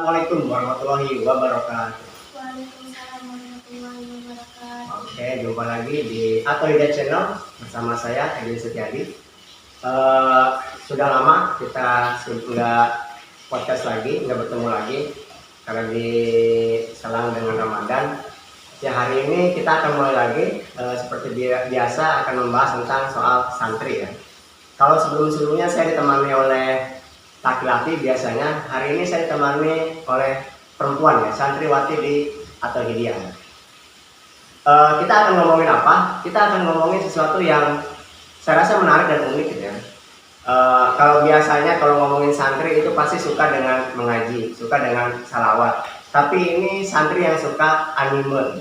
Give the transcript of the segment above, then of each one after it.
Assalamualaikum warahmatullahi wabarakatuh. Waalaikumsalam warahmatullahi wabarakatuh. Oke, jumpa lagi di Atoida Channel bersama saya Edwin Setiadi. Sudah lama kita nggak podcast lagi, nggak bertemu lagi karena diselang dengan Ramadan. Ya, hari ini kita akan mulai lagi seperti biasa akan membahas tentang soal santri ya. Kalau sebelum-sebelumnya saya ditemani oleh laki-laki, biasanya hari ini saya ditemani oleh perempuan ya, santriwati di atau Hidayah. Kita akan ngomongin apa? Kita akan ngomongin sesuatu yang saya rasa menarik dan unik ya. Kalau biasanya kalau ngomongin santri itu pasti suka dengan mengaji, suka dengan salawat. Tapi ini santri yang suka anime,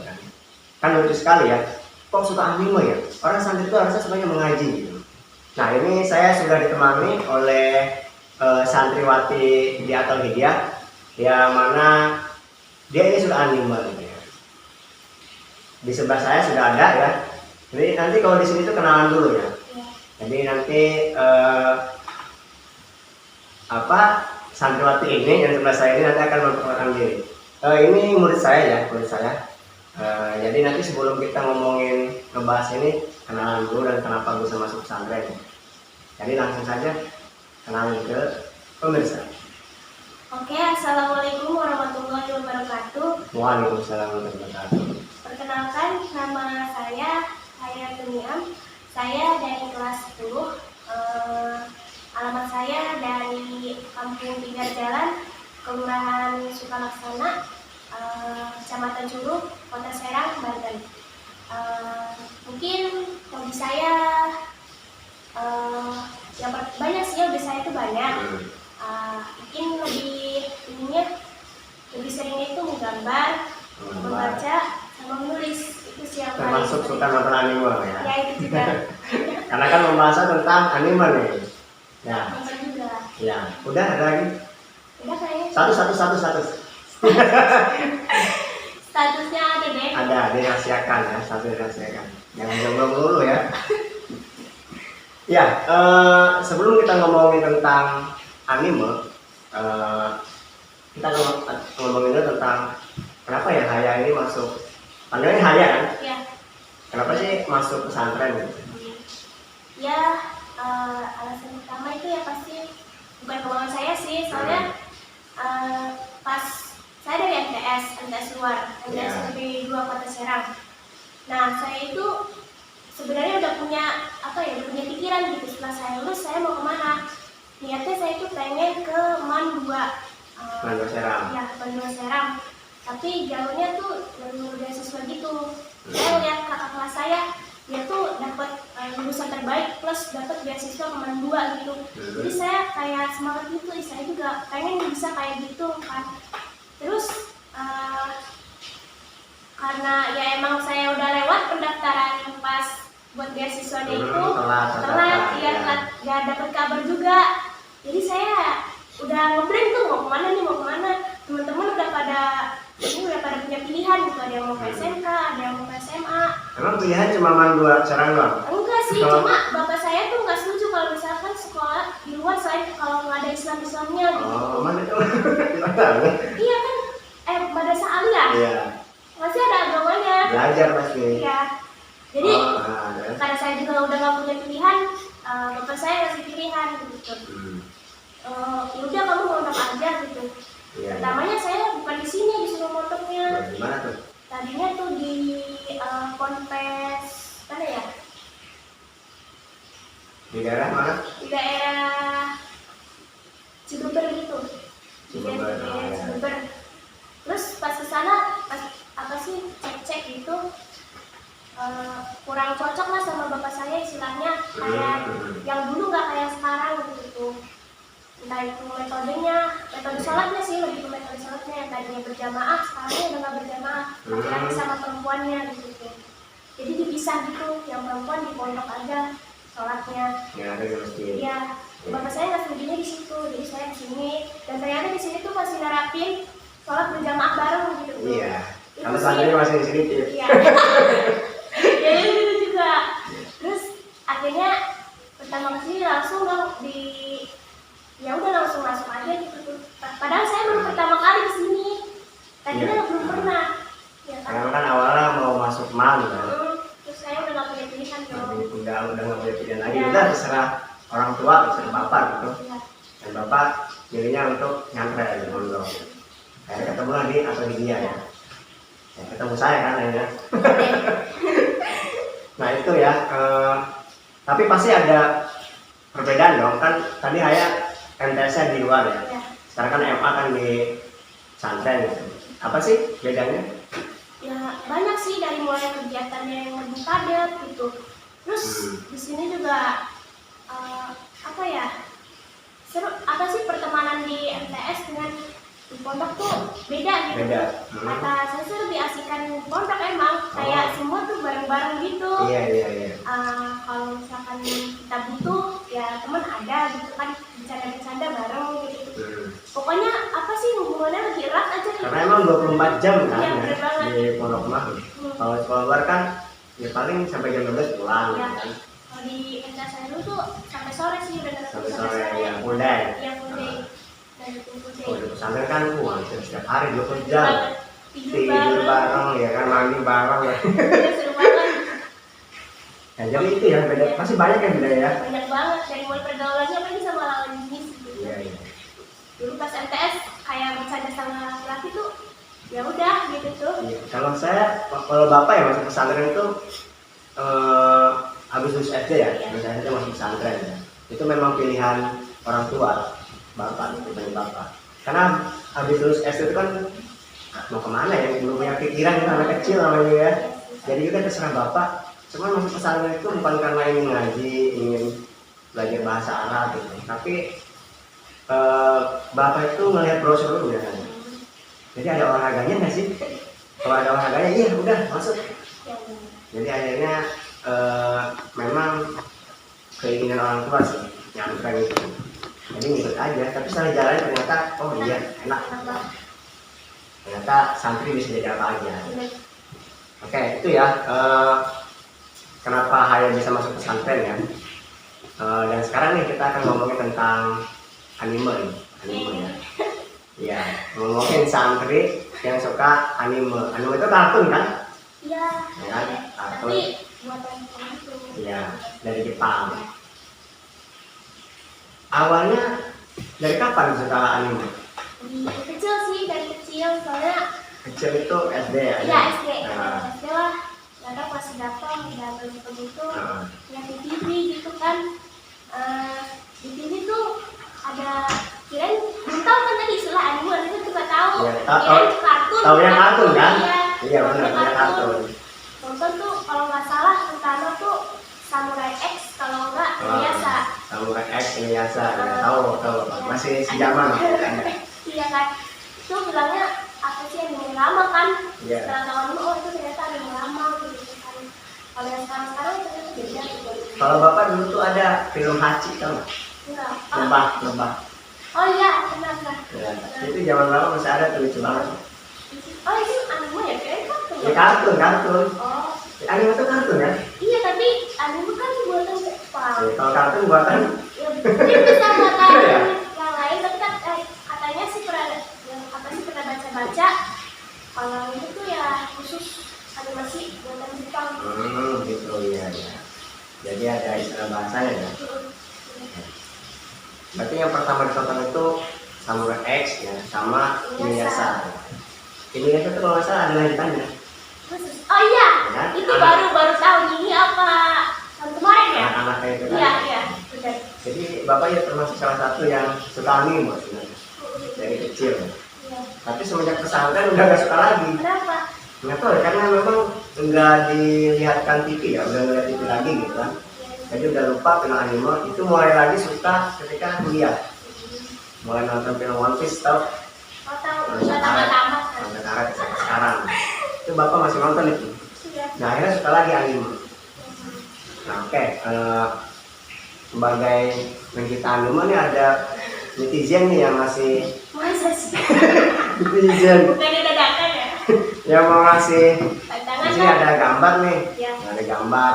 kan lucu sekali ya. Kok suka anime ya? Orang santri itu harusnya sukanya mengaji gitu. Nah, ini saya sudah ditemani oleh santriwati di Atal Hidayah, yang mana dia ini sudah anime gitu ya. Di sebelah saya sudah ada ya. Jadi nanti kalau di sini tuh kenalan dulu ya. Jadi nanti santriwati ini yang sebelah saya ini nanti akan memperkenalkan diri. Ini murid saya ya, murid saya. Jadi nanti sebelum kita ngomongin ngebahas ini, kenalan dulu dan kenapa bisa masuk pesantren. Jadi langsung saja kenalin ke pemirsa. Oke, assalamualaikum warahmatullahi wabarakatuh. Waalaikumsalam warahmatullahi wabarakatuh. Perkenalkan, nama saya Hayatuniam. Saya dari kelas 10. Alamat saya dari Kampung Tiga Jalan, Kelurahan Sukalaksana, Kecamatan Curug, Kota Serang, Banten. Mungkin hobi saya yang banyak sih, hobi saya itu banyak. Mungkin lebih seringnya itu menggambar, membaca, sama menulis. Itu sih yang termasuk suka nonton anime ya? Ya, itu juga. Karena kan membahas tentang anime nih. Ya. Nonton juga. Ya, udah ada lagi? Udah kayaknya. Satu. Statusnya ada deh. Ada, dirahasiakan ya, satu dirahasiakan. Jangan jomblo dulu ya. Ya, sebelum kita ngomongin tentang anime, kita ngomongin dulu tentang kenapa ya Haya ini masuk. Panggilnya Haya kan? Ya. Kenapa sih masuk pesantren gitu? Ya, alasan utama itu ya pasti bukan kemauan saya sih, soalnya pas saya dari MTS luar, MTS Negeri 2 Kota Serang. Nah, saya itu sebenarnya udah punya pikiran gitu, setelah saya lulus saya mau kemana. Niatnya saya itu pengen ke MAN 2. MAN 2 Serang. Ya, MAN 2 Serang. Tapi jalurnya tuh jalur beasiswa gitu. Saya lihat kakak kelas saya, dia tuh dapat lulusan terbaik plus dapat beasiswa ke MAN 2 gitu. Jadi saya kayak semangat gitu, saya juga pengen bisa kayak gitu kan. Terus karena ya emang saya udah lewat pendaftaran pas buat beasiswanya itu telat ya, nggak dapat kabar juga. Jadi saya udah ngeblank tuh mau kemana. Teman-teman udah pada punya pilihan gitu, ada yang mau ke SMK, ada yang mau ke SMA. Emang pilihan cuma MAN 2 Serang doang? Enggak sih, cuma bapak saya tuh nggak setuju kalau misalkan sekolah di luar selain kalau nggak ada Islamnya gitu. Oh, mana itu? Iya kan, madrasah aliyah. Iya. Masih ada agamanya. Belajar pasti. Iya. Jadi karena saya juga udah nggak punya pilihan, bapak saya ngasih pilihan gitu. Ya udah kamu mondok aja gitu. Iya. Pertamanya saya bukan di sini disuruh mondoknya. Di mana tuh? Tadinya tuh di Ponpes mana ya? Di daerah mana? Di daerah Cibeber gitu. Cibeber. Cibeber. Terus pas kesana cek gitu, kurang cocok lah sama bapak saya, istilahnya kayak yang dulu nggak kayak sekarang gitu. Entah itu metode sholatnya sih, lebih ke metode sholatnya yang tadinya berjamaah, sekarang udah nggak berjamaah, laki-laki sama perempuannya gitu. Jadi dipisah gitu, yang perempuan di pondok aja sholatnya. Ya, ada di masjid. Iya, bapak saya nggak setujunya di situ, jadi saya di sini. Dan ternyata di sini tuh masih nerapin sholat berjamaah bareng gitu. Iya. Kalau santri masih sedikit. Iya. Ya itu juga. Terus akhirnya pertama kesini langsung dong ya udah langsung masuk aja gitu tuh. Padahal saya baru pertama kali ke sini. Tadinya Iya. belum pernah. Ya kan? Karena kan awalnya mau masuk MAN kan. Terus saya udah nggak punya pilihan dong. Jadi udah nggak boleh pilihan lagi. Iya. Udah terserah orang tua, terserah bapak gitu. Iya. Dan bapak pilihnya untuk nyantren di pondok. Kayak ketemu lagi atau di dia ya. Ya, ketemu saya kan akhirnya. Nah itu ya. Tapi pasti ada perbedaan dong. Kan tadi saya MTS-nya di luar ya. Ya. Sekarang kan MA kan di pesantren gitu. Apa sih bedanya? Ya banyak sih, dari mulai kegiatannya yang lebih padat gitu. Terus di sini juga apa ya, seru, apa sih pertemanan di MTS dengan di pondok tuh beda gitu. Beda. Kata saya sih lebih asikan di pondok emang, kayak semua tuh bareng-bareng gitu. Iya. Kalau misalkan kita butuh ya teman ada gitu kan, bercanda-bercanda bareng gitu. Pokoknya apa sih, hubungannya lebih erat aja gitu. Karena emang 24 jam kan Iya, ya, bener banget. di pondok mah. Kalau sekolah luar kan ya paling sampai jam 12 pulang Iya. kan. Kalau di MTS saya dulu tuh sampai sore sih, udah Sampai sore ya full day. Iya, full day. Dan itu full day. Oh, di pesantren kan hampir setiap hari 20 jam. Tidur Tidur bareng ya kan, mandi bareng ya. Iya, seru banget. Nah, jadi itu ya beda. Masih banyak yang beda ya. Banyak banget, dari mulai pergaulannya apalagi sama lawan jenis gitu. Iya. Dulu pas MTS kayak bercanda sama laki-laki tuh ya udah gitu tuh. Iya. Kalau bapak ya masuk pesantren itu habis lulus SD ya, lulus SD masuk pesantren ya. Itu memang pilihan orang tua bapak, bukan bapak. Karena habis lulus SD itu kan mau kemana ya, belum punya pikiran kan, anak kecil namanya ya. Jadi juga terserah bapak. Cuma masuk pesantren itu bukan karena ingin ngaji, ingin belajar bahasa Arab gitu. Tapi bapak itu ngelihat brosur dulu ya. Jadi ada olahraganya nggak sih? Kalau ada olahraganya, iya udah masuk. Jadi akhirnya memang keinginan orang tua sih yang keren itu. Jadi ngikut aja. Tapi setelah jalan ternyata, oh iya enak. Ternyata santri bisa jadi apa aja. Oke, itu ya. Kenapa Haya bisa masuk pesantren ya? Dan sekarang nih kita akan ngomongin tentang anime nih, anime ya. Iya, ngomongin santri yang suka anime. Anime itu kartun kan? Iya. Ya kan? Kartun. Tapi buatan teman itu. Iya, dari Jepang. Awalnya dari kapan suka anime? Dari kecil sih, dari kecil soalnya. Kecil itu SD ya? Iya, SD. Nah, SD lah. Kadang pas datang udah begitu nah. lihat di TV gitu kan. Di TV tuh ada, kirain belum tahu kan tadi istilah anime, itu juga tahu. Iya, Kirain kartun. tahu yang kartun kan? Iya tahu benar, yang punya kartun. Nonton tuh kalau nggak salah pertama tuh Samurai X, kalau nggak biasa. Samurai X ini biasa, ya, tahu, masih sejaman kan? Iya kan, itu bilangnya apa sih, anime lama kan? Iya. Setelah tahu anime, oh itu ternyata anime lama gitu kan. Kalau yang sekarang ternyata beda gitu. Kalau bapak dulu tuh ada film Hachi tau nggak? Enggak. Lebah. Oh iya, benar. Ya, itu zaman berapa masih ada tuh, lucu banget. Oh itu anime ya, kayaknya kartun. Ya kartun. Oh Anime itu kartun ya? iya, tapi anime kan buatan Jepang. Ya, kalau kartun buatan Ya, mungkin bisa buatan Iya. yang lain, tapi kan katanya sih pernah baca-baca kalau itu tuh ya khusus animasi buatan Jepang. gitu ya. Jadi ada istilah bahasanya ya. Berarti yang pertama ditonton itu Samurai X ya, sama Inuyasha. Inuyasha itu kalau nggak salah ada lanjutannya. Oh iya, Ya, itu baru tahu ini apa tahun kemarin ya? Anak-anaknya itu kan. Iya, benar. Jadi bapak ya termasuk salah satu yang suka anime sebenarnya dari kecil. Iya. Tapi semenjak pesantren udah nggak suka lagi. Kenapa? Nggak tahu ya, karena memang nggak dilihatkan TV ya, udah ngeliat TV lagi gitu kan. Jadi udah lupa film anime. Itu mulai lagi suka ketika kuliah. Mulai nonton film One Piece tau. Oh tahu, udah tamat-tamat kan? Sampai karet sampai sekarang. Itu bapak masih nonton itu. Iya. Nah akhirnya suka lagi anime. Nah oke, sebagai pencipta anime nih ada netizen nih yang masih Masa sih? netizen Bukannya dadakan ya? yang mau ngasih. Tantangan Di sini kan? ada gambar nih. Iya. Ada gambar.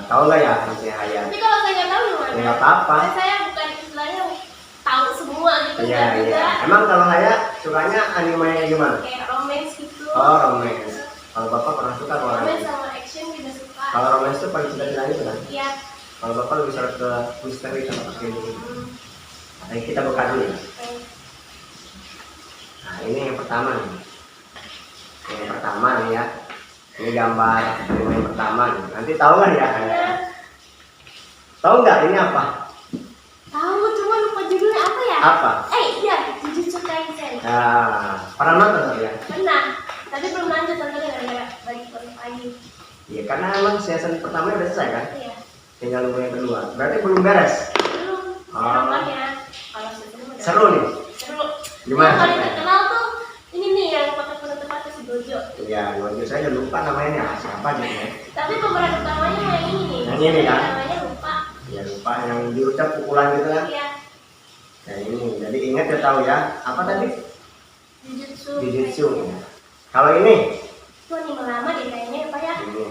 Tahu nggak ya nanti Hayat? Tapi kalau saya nggak tahu gimana? Ya, nggak apa-apa. Kan saya bukan istilahnya tahu semua itu Iya, enggak juga. iya. Emang kalau saya sukanya anime gimana? Kayak romance gitu. Oh, romance. Kalau bapak pernah suka kalau Romance romance? sama action juga suka. Kalau romance itu paling cita-citanya itu kan? Iya. Kalau bapak lebih suka ke misteri sama pakai ini. Hmm, Nah, kita buka dulu ya. oke. Nah, ini yang pertama nih. Yang pertama nih ya. Ini gambar anime yang pertama nih. Nanti tahu nggak ya? Iya. Tahu nggak ini apa? Tahu, cuma lupa judulnya apa ya? Apa? Iya, Jujutsu Kaisen. Nah, pernah nonton nggak ya? Pernah, tapi belum lanjut nontonnya gara-gara bagi kontak lagi. Iya, karena emang season pertama udah selesai kan? Iya. Tinggal nunggu yang kedua. Berarti belum beres. Belum. Oh. Nontonnya. Kalau seru udah. Seru nih. Seru. Gimana? Yang paling terkenal tuh ini nih yang pakai penutup mata si Dojo. Iya, lanjut saya udah lupa namanya nih. Ah, siapa gitu ya? Tapi pemeran utamanya yang ini nih. Yang ini kan? Namanya lupa. Ya lupa yang diucap pukulan gitu kan? Iya. Ya ini, jadi ingat ya tahu ya. Apa tadi? Jujutsu. Jujutsu. Kalau ini? Itu anime lama deh kayaknya ya Pak ya. Ini.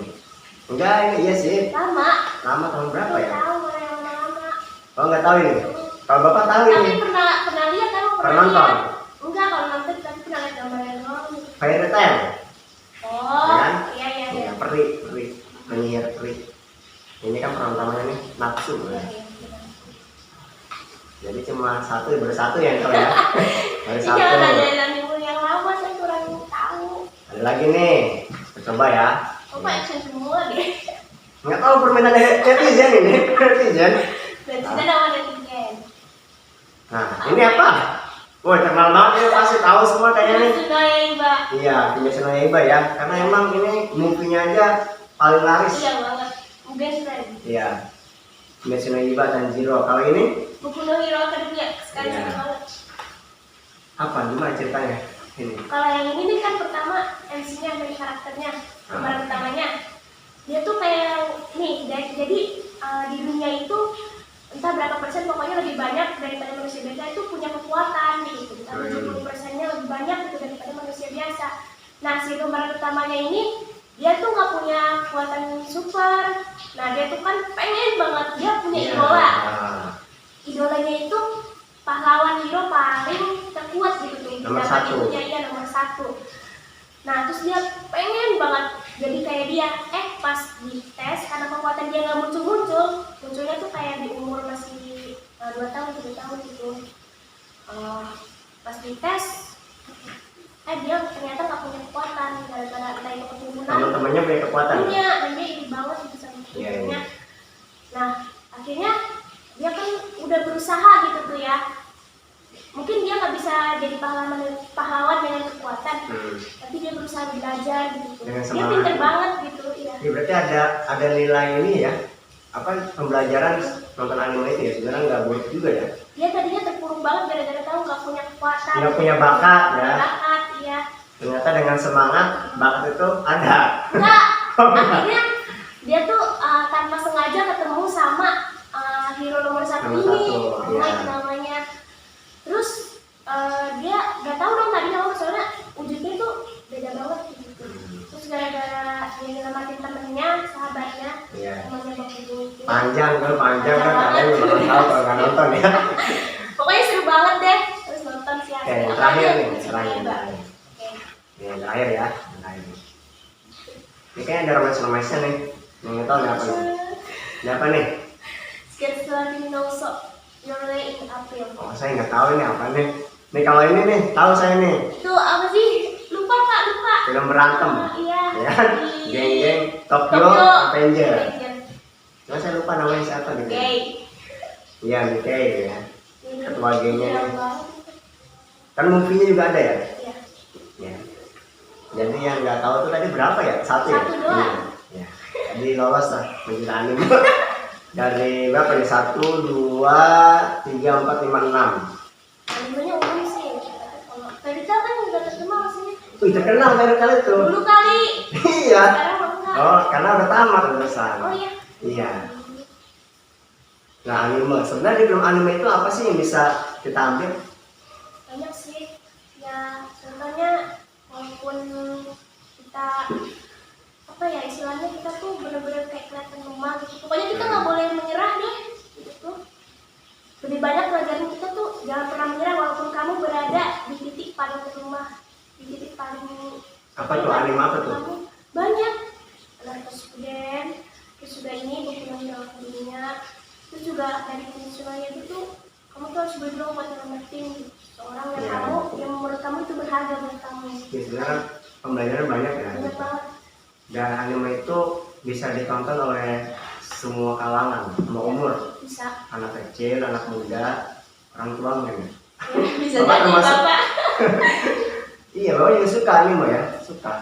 Enggak, ini iya sih. Lama. Lama tahun berapa ya? Tahu mana yang lama. Oh nggak tahu ini. Kalau bapak tahu Tapi ini. pernah lihat kan? Pernah nonton? Lihat. Enggak, kalau nonton tapi pernah lihat gambarnya doang. Fairy Tail. Oh, Ya kan? iya iya iya. Ya, peri, penyihir peri. Ini kan peran utamanya nih Natsu. Iya, Ya. iya, iya. Jadi cuma baru satu yang tahu ya. Baru Ini satu. jangan ada anime yang lama, saya kurang tahu. Ada lagi nih. Kita coba ya. Kok action semua deh. Nggak tahu permainan netizen ini. Netizen. Dan kita nama netizen. Nah, ini apa? Wah, terkenal banget ya, pasti tahu semua kayaknya nih. Mbak. Iya, Kimetsu no Yaiba ya. Karena emang ini movie-nya aja paling laris. Iya banget. Mungkin friend. Iya. Kimetsu no Yaiba dan Zero. Kalau ini Boku no Hero Academia sekali Iya. sama banget. apa? Gimana ceritanya? Ini. Kalau yang ini nih kan pertama MC-nya dari karakternya, pemeran utamanya. Dia tuh kayak nih, jadi di dunia itu entah berapa persen pokoknya lebih banyak daripada manusia biasa itu punya kekuatan gitu. Entah 70%-nya lebih banyak gitu daripada manusia biasa. Nah, si pemeran utamanya ini dia tuh nggak punya kekuatan super. Nah, dia tuh kan pengen banget dia punya Iya. idola. Nah, Idolanya itu pahlawan hero paling terkuat gitu tuh. Nomor Dapat satu. itunya, iya nomor 1. Nah terus dia pengen banget jadi kayak dia. Pas dites karena kekuatan dia nggak muncul, munculnya tuh kayak di umur masih 2 tahun 3 tahun gitu. Pas dites dia ternyata nggak punya kekuatan gara-gara entah itu keturunan. teman-temannya punya kekuatan. Punya, dan dia iri banget gitu sama Iya, ibunya. iya. Nah, akhirnya dia kan udah berusaha gitu tuh ya. Mungkin dia nggak bisa jadi pahlawan dengan kekuatan, tapi dia berusaha belajar gitu. Dengan Dia semangat. pinter banget gitu, ya. Ya, berarti ada nilai ini ya. Apa pembelajaran nonton anime itu ya? Sebenarnya nggak buruk juga ya. Dia tadinya terpuruk banget gara-gara tahu nggak punya kekuatan. Nggak punya bakat ya. Bakat, iya. Ternyata dengan semangat bakat itu ada. Enggak, akhirnya dia tuh tanpa sengaja ketemu sama hero nomor 1 Nomor ini, satu, Mike iya. namanya. Terus dia nggak tahu dong tadinya soalnya wujudnya tuh beda banget gitu. Terus gara-gara dia nyelamatin temennya, sahabatnya, Iya. temannya Bang Ibu itu. Panjang kan Panjang kalian banget. belum tahu kalau nggak nonton ya. Pokoknya seru banget deh. Terus nonton sih. Oke, yang terakhir nih, Oke. terakhir. Yang terakhir ya. Yang terakhir. Ini kayaknya ada romance-romansnya nih. Yang nggak tahu ada apa nih. Ada apa nih? Sketsuari no so Your Way in April. Oh, saya nggak tahu ini apa nih. Nih kalau ini nih, tahu saya nih. Itu apa sih? Lupa Pak, lupa. Film berantem. Iya. Ya kan? Di Geng-geng Tokyo Avenger. Cuma saya lupa namanya siapa gitu. Gay. Iya, Mickey ya. Ketua gengnya Iya, nih. banget. Kan movie-nya juga ada ya? Iya. Ya. Jadi yang nggak tahu tuh tadi berapa ya? Satu ya? Satu doang. Iya. Jadi lolos lah pencinta anime. Dari berapa nih? 1, 2, 3, 4, 5, 6. Animenya umum sih. Kalau Fairy Tail kan udah terkenal sih. Wih, terkenal kali itu. Dulu kali. Iya. Sekarang enggak. Oh, karena udah tamat urusan. Oh iya. Iya. Nah, anime. Sebenarnya di film anime itu apa sih yang bisa kita ambil? Banyak sih. Ya, contohnya walaupun kita apa ya istilahnya kita tuh bener-bener kayak kelihatan lemah gitu. Pokoknya kita nggak boleh menyerah deh gitu. Lebih banyak pelajaran kita tuh jangan pernah menyerah walaupun ke dunia. Terus juga dari penyusunannya itu tuh kamu tuh harus berjuang buat nyelamatin seorang yang Iya. kamu yang menurut kamu itu berharga buat kamu. Ya, sebenarnya pembelajaran banyak ya. Banyak banget. Dan anime itu bisa ditonton oleh semua kalangan, semua umur, Bisa. anak kecil, anak muda, orang tua mungkin. Ya, bisa Bapak jadi termasuk. bapak. Iya, bapak juga suka anime ya, suka.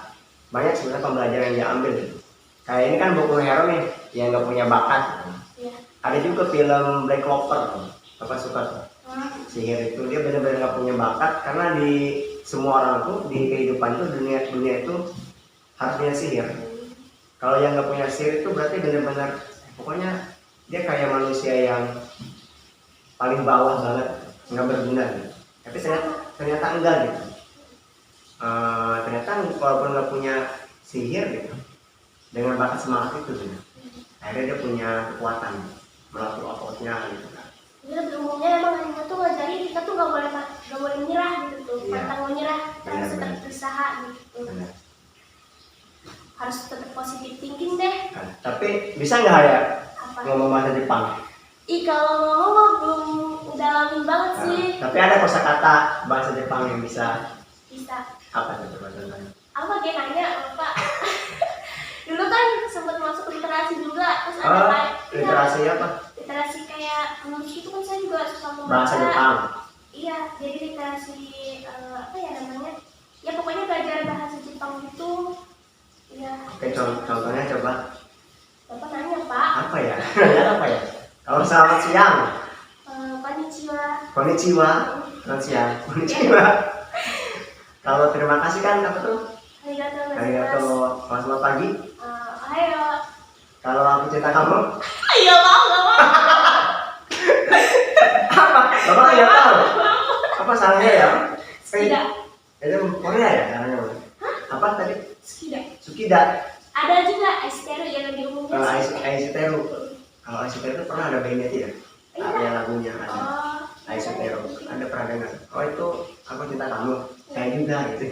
Banyak sebenarnya pembelajaran yang diambil. Kayak ini kan Boku no Hero nih, yang nggak punya bakat. Iya. Ada juga film Black Clover, bapak suka tuh. Sihir itu dia benar-benar nggak punya bakat karena di semua orang tuh di kehidupan tuh dunia itu harus punya sihir. Kalau yang nggak punya sihir itu berarti benar-benar pokoknya dia kayak manusia yang paling bawah banget, nggak berguna gitu. Tapi ternyata enggak gitu. Ternyata walaupun nggak punya sihir gitu, dengan bakat semangat itu gitu, akhirnya dia punya kekuatan melalui ototnya gitu kan. Ya, umumnya emang anime tuh ngajarin kita tuh nggak boleh menyerah gitu tuh. Iya. Pantang menyerah, kita harus Benar, tetap benar. berusaha gitu. Benar. Harus tetap positif thinking deh. Nah, tapi bisa nggak ya Apa? ngomong bahasa Jepang? Ih, kalau ngomong belum dalamin banget Nah, sih. tapi ada kosakata bahasa Jepang yang bisa Bisa. apa tuh coba contohnya? Apa dia nanya apa? Dulu kan sempat masuk literasi juga, terus ada kayak Literasi apa? literasi kayak menulis itu kan saya juga suka membaca. Bahasa Jepang. Iya, jadi literasi apa ya namanya? Ya pokoknya belajar bahasa Jepang gitu. Iya. Oke, contohnya coba. Bapak nanya Pak. Apa ya? Nanya apa ya? Kalau selamat siang, Konnichiwa. konnichiwa. Selamat siang, konnichiwa. Kalau terima kasih kan apa tuh? Arigatou Arigatou, gozaimasu. selamat pagi. Ayo. Kalau aku cinta kamu, Ayo mau nggak mau? apa? Bapak nggak tahu. Apa salahnya ya? Tidak. Itu Korea ya caranya. Apa tadi? Tidak. Sukida. Ada juga Asteru yang diumumkan. Kalau Aisiteru. Kalau Aisiteru itu pernah ada bandnya tidak? Iya. Ada lagunya ada. Oh. Aisiteru. Anda pernah dengar? Oh itu aku cinta kamu. Saya juga gitu.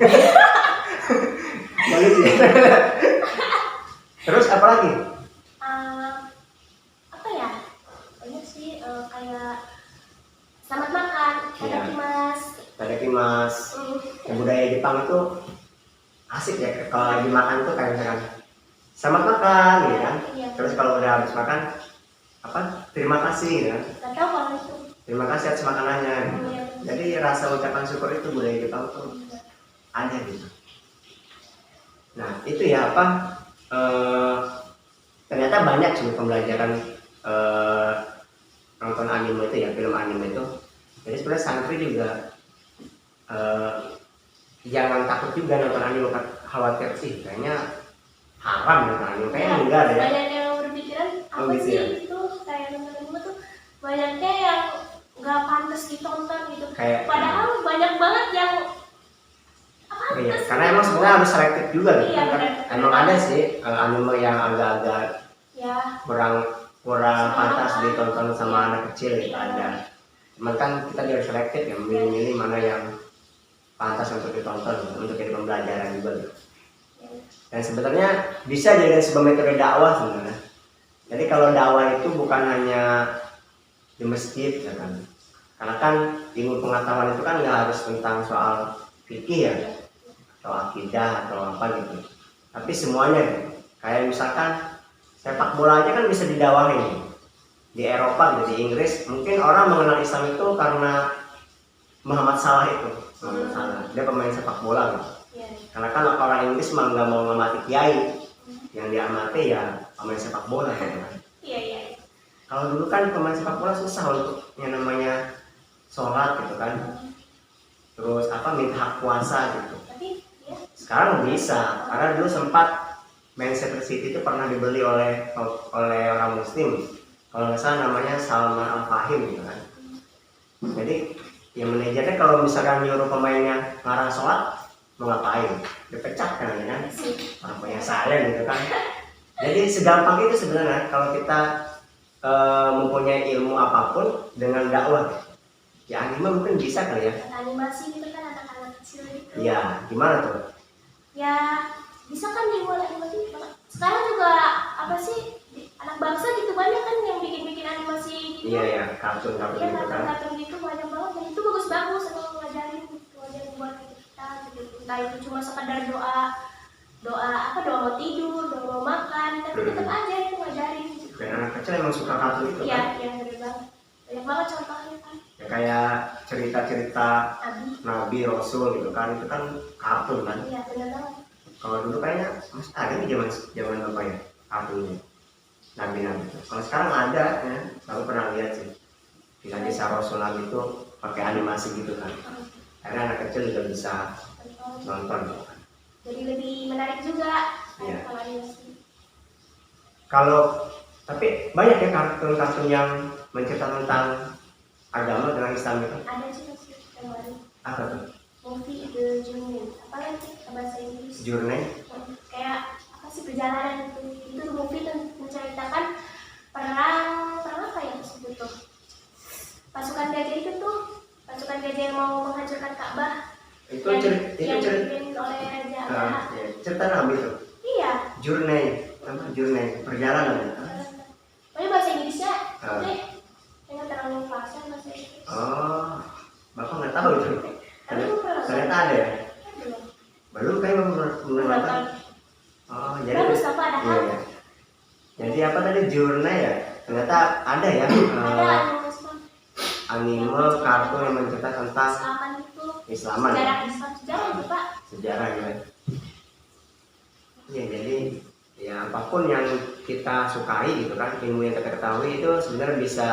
Begitu ya. Terus apa lagi? Apa ya? Banyak sih kayak selamat makan, Iya. Itadakimasu. Tadakimasu. Yang budaya Jepang itu asik ya. Kalau lagi makan tuh kayak misalkan selamat makan gitu kan. Iya. Terus kalau udah habis makan apa? Terima kasih gitu kan. Gak tahu kalau itu. Terima kasih atas makanannya. Gitu. Iya. Jadi rasa ucapan syukur itu budaya Jepang tuh ada gitu. Nah itu ya apa? Ternyata banyak sih pembelajaran nonton anime itu ya, film anime itu. Jadi sebenarnya santri juga jangan takut juga nonton anime, khawatir sih kayaknya haram nonton anime, kayaknya enggak deh ya. Banyak yang berpikiran apa Oh, gitu sih ya? itu kayak nonton anime tuh banyaknya yang nggak pantas ditonton gitu. Kayak Padahal banyak banget yang iya, pantas. karena emang sebenarnya harus selektif juga gitu Iya, kan. benar. Emang ada sih anime yang agak-agak Ya. kurang pantas ditonton sama anak kecil gitu Iya. ada. Cuman kan kita harus selektif ya, memilih mana yang pantas untuk ditonton untuk jadi pembelajaran juga gitu. Ya. Dan sebenarnya bisa jadi sebuah metode dakwah sebenarnya. Jadi kalau dakwah itu bukan hanya di masjid ya kan. Karena kan ilmu pengetahuan itu kan nggak harus tentang soal fikih ya, atau akidah atau apa gitu. Tapi semuanya gitu. Kayak misalkan sepak bola aja kan bisa didakwahin. Di Eropa gitu, di Inggris mungkin orang mengenal Islam itu karena Muhammad Salah itu. Muhammad Salah, dia pemain sepak bola gitu. Ya. Karena kan orang Inggris mah nggak mau ngamati kiai, yang diamati ya pemain sepak bola gitu kan. Iya, iya. Kalau dulu kan pemain sepak bola susah untuk yang namanya sholat gitu kan, terus apa minta hak puasa gitu. Tapi ya. Sekarang bisa, karena dulu sempat Manchester City itu pernah dibeli oleh orang Muslim, kalau nggak salah namanya Salman Al Fahim gitu kan. Jadi yang manajernya kalau misalkan nyuruh pemainnya ngarang sholat mau ngapain, dipecat kan ya kan, orang punya saya gitu kan. Jadi segampang itu sebenarnya kalau kita mempunyai ilmu apapun dengan dakwah. Ya anime mungkin bisa kali ya. Animasi gitu kan anak-anak kecil gitu. Iya, gimana tuh? Ya bisa kan dibuat animasi. Sekarang juga apa sih anak bangsa gitu banyak kan yang bikin animasi gitu. Iya ya, kartun-kartun Iya, gitu kan. kartun-kartun gitu banyak banget dan itu bagus-bagus kalau ngajarin buat kita gitu. Entah itu cuma sekadar doa mau tidur, doa mau makan, tapi tetap aja itu ngajarin gitu. Dan anak kecil emang suka kartun itu Iya, kan. iya bener banget. Banyak banget contohnya kan. Ya, kayak cerita-cerita Abi. Nabi Rasul gitu kan, itu kan kartun kan. Iya, bener banget. Kalau dulu kayaknya masih ada nih zaman apa ya kartunnya Nabi-Nabi. Kalau sekarang ada ya, aku pernah lihat sih. Kisah Rasul Nabi itu pakai animasi gitu kan. Karena anak kecil juga bisa nonton gitu kan. Jadi lebih menarik juga Iya. kalau animasi. Kalau tapi banyak ya kartun-kartun yang menceritakan tentang agama dengan Islam itu. Ada juga sih kemarin Apa tuh? movie The Journey. Apa lagi bahasa Inggris? Journey. Kayak apa sih perjalanan itu movie menceritakan perang apa ya disebut tuh? Pasukan gajah itu tuh pasukan gajah yang mau menghancurkan Ka'bah. Itu yang cerita dipimpin oleh Raja Abraha. ya, cerita Nabi itu. Iya. Journey, apa journey perjalanan ya? Pokoknya bahasa Inggrisnya, Ah. oke, jangan terlalu fasih bahasa Inggris. Oh, bapak nggak tahu itu. Tapi aku pernah Ternyata ada ya. belum. Belum kayak belum nonton. Nonton. Oh, jadi Bagus apa ada iya, iya. Jadi apa tadi journey ya? Ternyata ada ya Ada anime kartun yang menceritakan tentang Islaman itu. Islaman. Sejarah Islam, sejarah itu Pak. Sejarah gitu. Ya, jadi ya apapun yang kita sukai gitu kan, ilmu yang kita ketahui itu sebenarnya bisa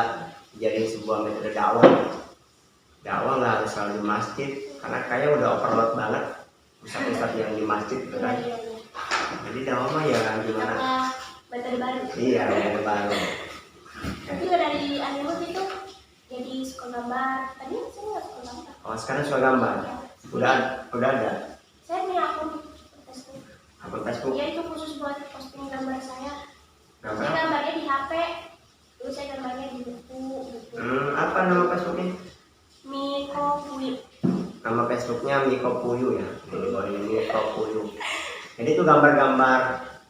jadi sebuah metode dakwah. Dakwah nggak harus selalu di masjid, karena kayaknya udah overload banget ustadz-ustadz yang di masjid gitu kan. Iya. Jadi dakwah mah ya gimana? Karena metode baru. Iya, metode baru. Nanti dari anime itu jadi suka gambar. Tadi saya nggak suka gambar. Oh, sekarang suka gambar. Udah ada. Saya punya akun Facebook. Akun Facebook. Iya itu khusus buat posting gambar saya. Saya Gambar. gambarnya di HP. Terus saya gambarnya di buku. Apa nama Facebooknya? Miko Puyo. Nama Facebooknya Miko Puyu ya. Jadi boleh Miko Puyu. Jadi itu gambar-gambar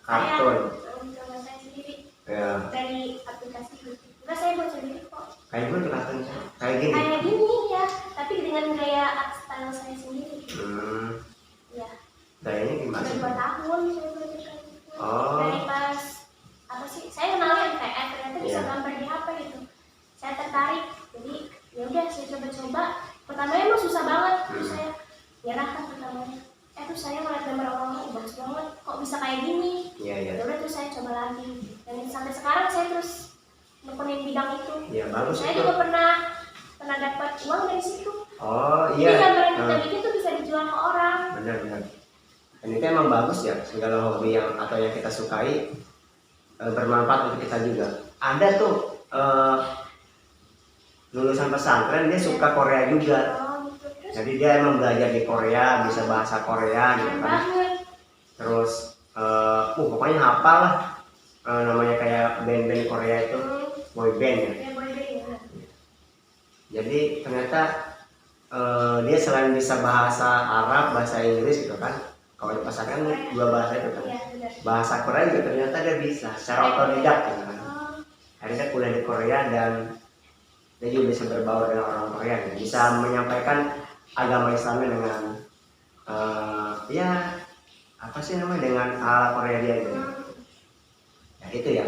kartun. Gambar saya sendiri Ya, dari aplikasi YouTube. Enggak, saya buat sendiri kok. kayak gue kartun kayak gini. Kayak gini ya, tapi dengan gaya art style saya sendiri. Ya, Gayanya gimana? udah 2 tahun saya belajar kayak gitu. Oh. Dari pas apa sih? Saya kenalnya MTF, ternyata bisa Iya. gambar di HP gitu. Saya tertarik, jadi ya udah saya coba-coba. Pertamanya emang susah banget, terus saya nyerah kan pertamanya. Terus saya ngeliat gambar orang bagus banget, kok bisa kayak gini? Iya, iya. Ya udah terus saya coba lagi. Dan sampai sekarang saya terus nekunin bidang itu. Iya, bagus Saya itu. juga pernah dapat uang dari situ. Oh, Jadi iya. gambar yang kita bikin tuh bisa dijual ke orang. Benar-benar. Dan itu emang bagus ya, segala hobi yang atau yang kita sukai bermanfaat untuk kita juga. Ada tuh lulusan pesantren dia suka Korea juga. Oh gitu. Terus Jadi dia emang belajar di Korea, bisa bahasa Korea gitu keren kan. banget. Terus pokoknya hafal lah namanya kayak band-band Korea itu, boy band ya. Ya boleh deh ya. Jadi ternyata dia selain bisa bahasa Arab, bahasa Inggris gitu kan. Kalau di pesantren kan 2 bahasa itu kan. Iya benar. Bahasa Korea juga ternyata dia bisa secara otodidak gitu kan. Oh, Akhirnya dia kuliah di Korea dan dia juga bisa berbaur dengan orang Korea gitu. Bisa menyampaikan agama Islamnya dengan ya apa sih namanya dengan ala Korea dia gitu. Ya itu ya.